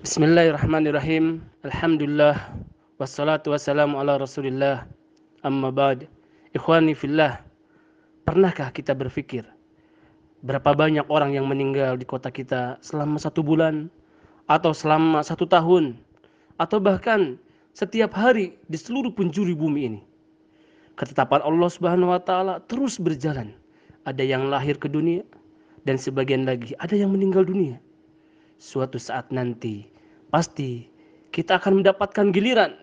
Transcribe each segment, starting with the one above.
Bismillahirrahmanirrahim. Alhamdulillah. Wassalatu wassalamu ala rasulillah. Amma ba'd. Ikhwani fillah. Pernahkah kita berpikir berapa banyak orang yang meninggal di kota kita selama 1 bulan, atau selama 1 tahun, atau bahkan setiap hari di seluruh penjuru bumi ini? Ketetapan Allah Subhanahu wa taala terus berjalan. Ada yang lahir ke dunia dan sebagian lagi ada yang meninggal dunia. Suatu saat nanti pasti kita akan mendapatkan giliran.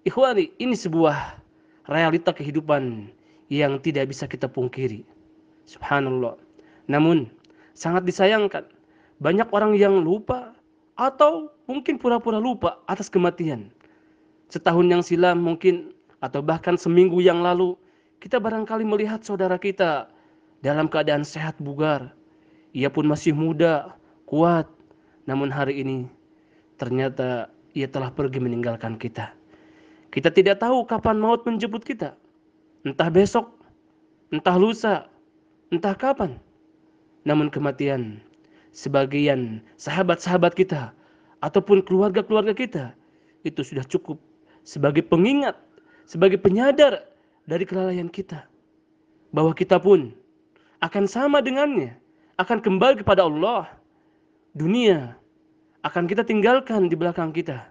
Ikhwani, ini sebuah realita kehidupan yang tidak bisa kita pungkiri. Subhanallah. Namun sangat disayangkan, banyak orang yang lupa atau mungkin pura-pura lupa atas kematian. Setahun yang silam mungkin, atau bahkan seminggu yang lalu, kita barangkali melihat saudara kita dalam keadaan sehat bugar. Ia pun masih muda, kuat. Namun hari ini ternyata ia telah pergi meninggalkan kita. Kita tidak tahu kapan maut menjemput kita. Entah besok, entah lusa, entah kapan. Namun kematian sebagian sahabat-sahabat kita ataupun keluarga-keluarga kita itu sudah cukup sebagai pengingat, sebagai penyadar dari kelalaian kita, bahwa kita pun akan sama dengannya, akan kembali kepada Allah. Dunia akan kita tinggalkan di belakang kita.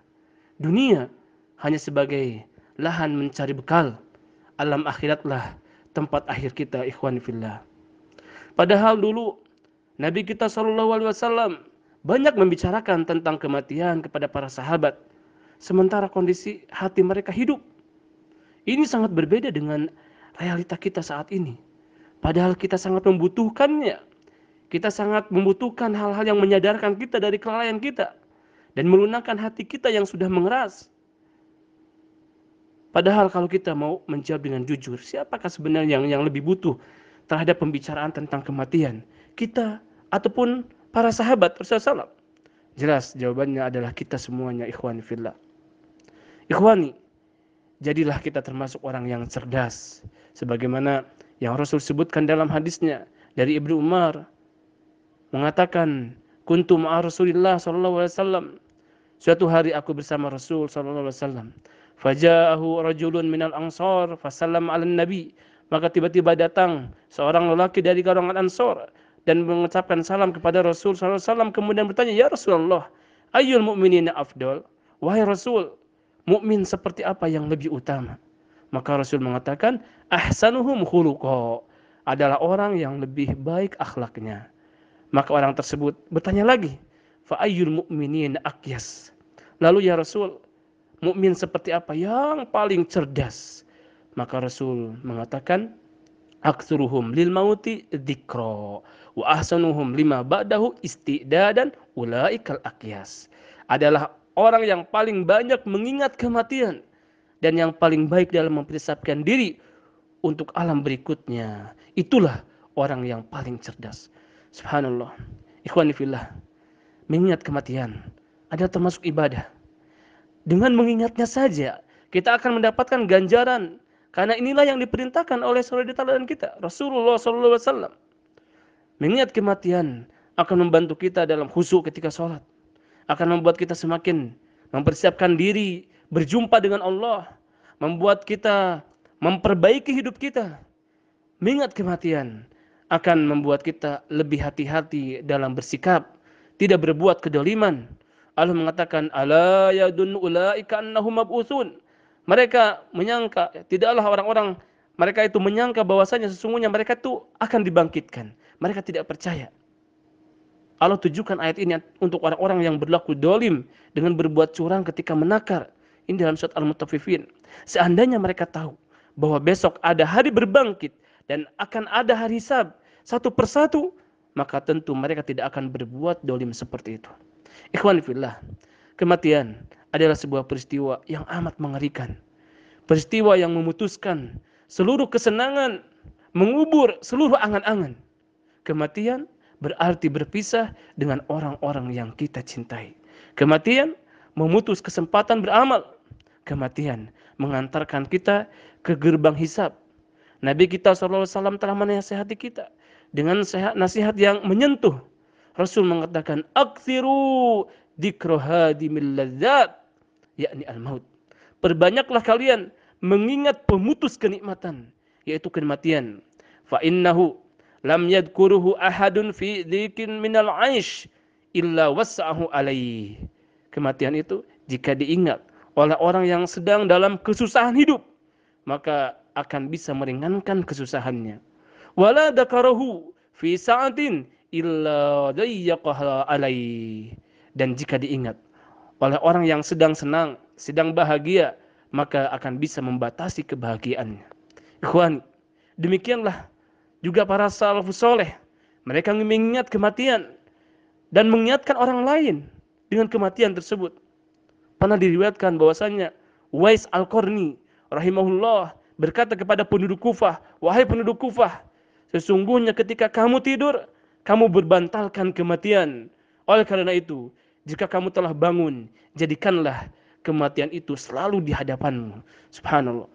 Dunia hanya sebagai lahan mencari bekal. Alam akhiratlah tempat akhir kita, ikhwan fillah. Padahal dulu Nabi kita SAW banyak membicarakan tentang kematian kepada para sahabat, sementara kondisi hati mereka hidup. Ini sangat berbeda dengan realita kita saat ini. Padahal kita sangat membutuhkannya. Kita sangat membutuhkan hal-hal yang menyadarkan kita dari kelalaian kita dan melunakkan hati kita yang sudah mengeras. Padahal kalau kita mau menjawab dengan jujur, siapakah sebenarnya yang lebih butuh terhadap pembicaraan tentang kematian? Kita ataupun para sahabat Rasulullah SAW? Jelas jawabannya adalah kita semuanya, ikhwani fillah. Ikhwani, jadilah kita termasuk orang yang cerdas, sebagaimana yang Rasul sebutkan dalam hadisnya dari Ibnu Umar, mengatakan, kuntu ma'a Rasulillah sallallahu alaihi wasallam. Suatu hari aku bersama Rasul sallallahu alaihi wasallam. Faja'ahu rajulun minal ansar fasallam 'alan nabi. Maka tiba-tiba datang seorang lelaki dari kalangan Ansor dan mengucapkan salam kepada Rasul sallallahu alaihi wasallam, kemudian bertanya, "Ya Rasulullah, ayyul mu'minina afdal?" Wahai Rasul, mukmin seperti apa yang lebih utama? Maka Rasul mengatakan, ahsanuhum khuluqa, adalah orang yang lebih baik akhlaknya. Maka orang tersebut bertanya lagi, fa ayyul mu'minin aqyas? Lalu ya Rasul, mukmin seperti apa yang paling cerdas? Maka Rasul mengatakan, aktsuruhum lil mauti dzikra wa ahsanuhum lima ba'dahu istidadan ulaikal aqyas. Adalah orang yang paling banyak mengingat kematian dan yang paling baik dalam mempersiapkan diri untuk alam berikutnya. Itulah orang yang paling cerdas. Subhanallah. Ikhwani fillah, mengingat kematian adalah termasuk ibadah. Dengan mengingatnya saja kita akan mendapatkan ganjaran, karena inilah yang diperintahkan oleh saudara kita Rasulullah SAW. Mengingat kematian akan membantu kita dalam khusyuk ketika sholat, akan membuat kita semakin mempersiapkan diri berjumpa dengan Allah, membuat kita memperbaiki hidup kita. Mengingat kematian akan membuat kita lebih hati-hati dalam bersikap, tidak berbuat kedoliman. Allah mengatakan, ala yadun ulaika annahum mab'utsun. Mereka menyangka, tidaklah orang-orang mereka itu menyangka bahwasanya sesungguhnya mereka itu akan dibangkitkan. Mereka tidak percaya. Allah tujukan ayat ini untuk orang-orang yang berlaku dolim dengan berbuat curang ketika menakar. Ini dalam surat Al-Mutaffifin. Seandainya mereka tahu bahwa besok ada hari berbangkit dan akan ada hari hisab satu persatu, maka tentu mereka tidak akan berbuat dolim seperti itu. Ikhwan fillah, kematian adalah sebuah peristiwa yang amat mengerikan. Peristiwa yang memutuskan seluruh kesenangan, mengubur seluruh angan-angan. Kematian berarti berpisah dengan orang-orang yang kita cintai. Kematian memutus kesempatan beramal. Kematian mengantarkan kita ke gerbang hisab. Nabi kita SAW telah menasihati kita dengan nasihat yang menyentuh. Rasul mengatakan, aktsiru dzikra hadimil ladzat, yakni al-maut. Perbanyaklah kalian mengingat pemutus kenikmatan, yaitu kematian. Fa innahu lam yadhkuruhu ahadun fi dzikin minal 'aish illa wassa'ahu alaih. Kematian itu jika diingat oleh orang yang sedang dalam kesusahan hidup, maka akan bisa meringankan kesusahannya. Wala dzakarahu fi sa'atin illa dayyaqaha alaih. Dan jika diingat oleh orang yang sedang senang, sedang bahagia, maka akan bisa membatasi kebahagiaannya. Ikhwan, demikianlah juga para salafus soleh. Mereka mengingat kematian dan mengingatkan orang lain dengan kematian tersebut. Pernah diriwayatkan bahwasanya Uwais Al-Qarni rahimahullah berkata kepada penduduk Kufah, wahai penduduk Kufah, sesungguhnya ketika kamu tidur, kamu berbantalkan kematian. Oleh karena itu, jika kamu telah bangun, jadikanlah kematian itu selalu di hadapanmu. Subhanallah.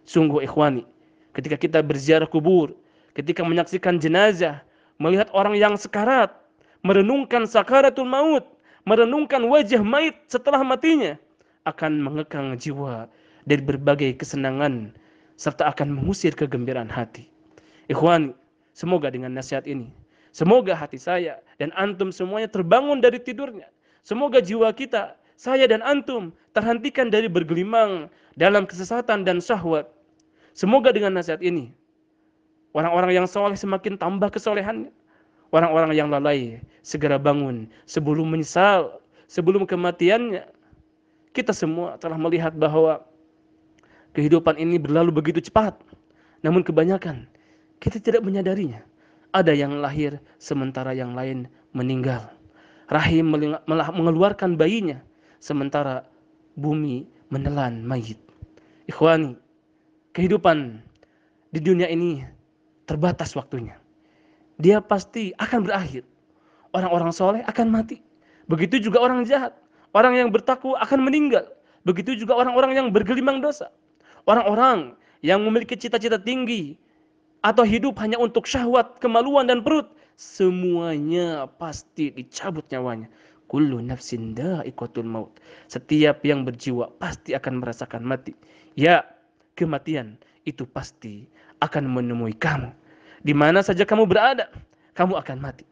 Sungguh ikhwani, ketika kita berziarah kubur, ketika menyaksikan jenazah, melihat orang yang sekarat, merenungkan sakaratul maut, merenungkan wajah mayit setelah matinya, akan mengekang jiwa dari berbagai kesenangan, serta akan mengusir kegembiraan hati. Ikhwani, semoga dengan nasihat ini, semoga hati saya dan antum semuanya terbangun dari tidurnya. Semoga jiwa kita, saya dan antum, terhentikan dari bergelimang dalam kesesatan dan syahwat. Semoga dengan nasihat ini, orang-orang yang soleh semakin tambah kesolehannya. Orang-orang yang lalai segera bangun sebelum menyesal, sebelum kematiannya. Kita semua telah melihat bahwa kehidupan ini berlalu begitu cepat. Namun kebanyakan kita tidak menyadarinya. Ada yang lahir sementara yang lain meninggal. Rahim mengeluarkan bayinya sementara bumi menelan mayit. Ikhwani, kehidupan di dunia ini terbatas waktunya. Dia pasti akan berakhir. Orang-orang soleh akan mati. Begitu juga orang jahat. Orang yang bertakwa akan meninggal. Begitu juga orang-orang yang bergelimang dosa. Orang-orang yang memiliki cita-cita tinggi atau hidup hanya untuk syahwat, kemaluan dan perut, semuanya pasti dicabut nyawanya. Kullu nafsin dha'iqatul maut. Setiap yang berjiwa pasti akan merasakan mati. Ya, kematian itu pasti akan menemui kamu. Di mana saja kamu berada, kamu akan mati.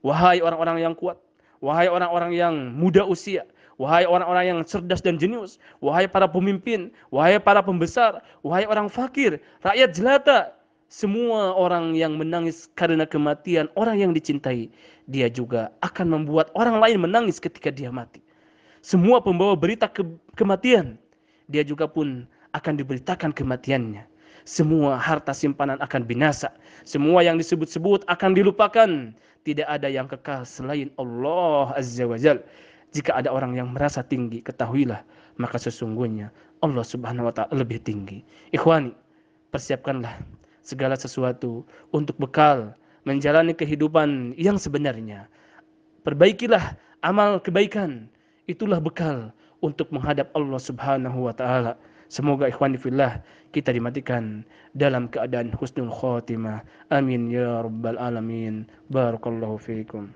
Wahai orang-orang yang kuat, wahai orang-orang yang muda usia, wahai orang-orang yang cerdas dan jenius, wahai para pemimpin, wahai para pembesar, wahai orang fakir, rakyat jelata, semua orang yang menangis karena kematian orang yang dicintai, dia juga akan membuat orang lain menangis ketika dia mati. Semua pembawa berita kematian, dia juga pun akan diberitakan kematiannya. Semua harta simpanan akan binasa. Semua yang disebut-sebut akan dilupakan. Tidak ada yang kekal selain Allah Azza wa Jal. Jika ada orang yang merasa tinggi, ketahuilah, maka sesungguhnya Allah Subhanahu wa Ta'ala lebih tinggi. Ikhwani, persiapkanlah segala sesuatu untuk bekal menjalani kehidupan yang sebenarnya. Perbaikilah amal kebaikan. Itulah bekal untuk menghadap Allah Subhanahu wa Ta'ala. Semoga ikhwani fillah kita dimatikan dalam keadaan husnul khotimah. Amin ya rabbal alamin. Barakallahu fiikum.